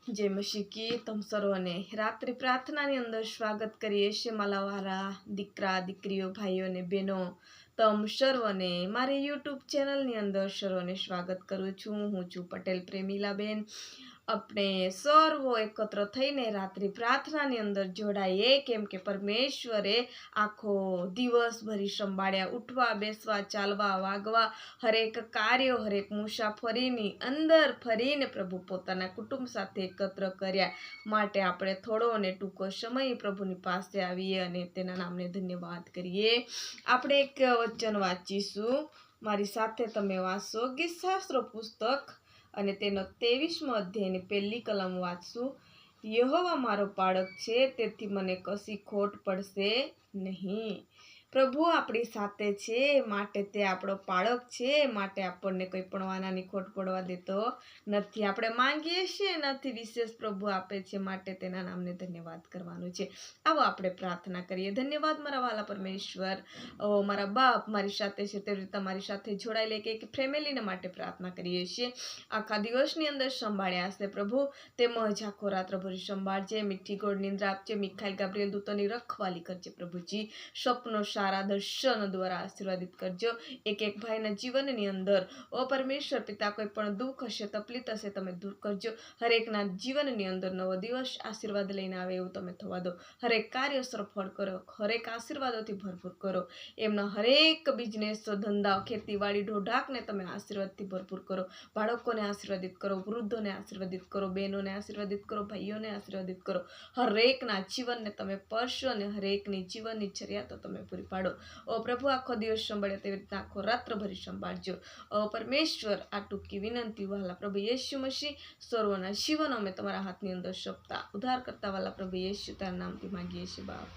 जय मसीह की तम सर्वने रात्रि प्रार्थनाની અંદર સ્વાગત કરીએ છીએ મારા વાલા દીકરા દીકરીઓ ભાઈઓ અને બહેનો તમ સર્વને મારી YouTube ચેનલની અંદર સર્વને સ્વાગત કરું છું। હું છું પટેલ પ્રેમીલાબેન। આપણે સર્વો એકત્ર થઈને રાત્રિ પ્રાર્થનાની અંદર જોડાઈએ, કેમ કે પરમેશ્વરે આખો દિવસ ભરી સંભાળ્યા, ઉઠવા બેસવા ચાલવા વાગવા હરેક કાર્યો હરેક મુસાફરીની અંદર ફરીને પ્રભુ પોતાના કુટુંબ સાથે એકત્ર કર્યા માટે આપણે થોડો અને ટૂંકો સમય પ્રભુની પાસે આવીએ અને તેના નામને ધન્યવાદ કરીએ। આપણે એક વચન વાંચીશું, મારી સાથે તમે વાંચો। ગીતશાસ્ત્ર પુસ્તક અને તેનો 23મો અધ્યાયની પહેલી કલમ વાંચશું। યહોવા મારો પાળક છે, તેથી મને કશી ખોટ પડશે નહીં। પ્રભુ આપણી સાથે છે, માટે તે આપણો પાળક છે, માટે આપણને કંઈ પણ વાનાની ખોટ પડવા દેતો નથી। આપણે માંગીએ છીએ નથી, વિશેષ પ્રભુ આપે છે, માટે તેના નામને ધન્યવાદ કરવાનું છે। આવો આપણે પ્રાર્થના કરીએ। ધન્યવાદ મારા વાલા પરમેશ્વર, મારા બાપ મારી સાથે છે, તેવી રીતે મારી સાથે જોડાયેલી એક ફેમિલીને માટે પ્રાર્થના કરીએ છીએ। આખા દિવસની અંદર સંભાળ્યા હશે પ્રભુ, તેમજ આખો રાત્રભરી સંભાળજે, મીઠી ગોળ નિંદ્રા આપજે, મિખાઈલ ગાબ્રિએલ દૂતોની રખવાલી કરજે પ્રભુજી। સપનો સારા દર્શનો દ્વારા આશીર્વાદિત કરજો એક એક ભાઈના જીવનની અંદર। ઓ પરમેશ્વર પિતા, કોઈ પણ દુઃખ હશે, તકલીફ હશે, તમે દૂર કરજો। હરેકના જીવનની અંદર નવો દિવસ આશીર્વાદ લઈને આવે એવું તમે થવા દો। હરેક કાર્ય સફળ કરો, હરેક આશીર્વાદોથી ભરપૂર કરો। એમના હરેક બિઝનેસ ધંધા ખેતીવાડી ઢોઢાકને તમે આશીર્વાદથી ભરપૂર કરો। બાળકોને આશીર્વાદિત કરો, વૃદ્ધોને આશીર્વાદિત કરો, બહેનોને આશીર્વાદિત કરો, ભાઈઓને આશીર્વાદિત કરો। હરેકના જીવનને તમે સ્પર્શો અને હરેકની જીવનની જરૂરિયાતો તમે પૂરી પાડો। ઓ પ્રભુ, આખો દિવસ સંભાળ્યો તેવી રીતના આખો રાત્રભરી સંભાળજો। ઓ પરમેશ્વર, આ ટૂંકી વિનંતી વાલા પ્રભુ યેસુ મસીહ સર્વના જીવનો અમે તમારા હાથની અંદર સપતા ઉદ્ધાર કરતા વાલા પ્રભુ યેસુ તારા નામથી માંગીએ છીએ બાપ,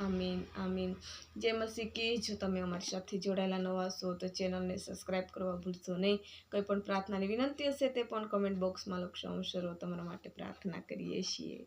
આમીન આમીન। જય મસીહ કી। જો તમે અમારી સાથે જોડાયેલા નવા છો તો ચેનલને સબસ્ક્રાઈબ કરવા ભૂલશો નહીં। કંઈ પણ પ્રાર્થનાની વિનંતી હશે તે પણ કમેન્ટ બોક્સમાં લખશો, હું સર્વ તમારા માટે પ્રાર્થના કરીએ છીએ।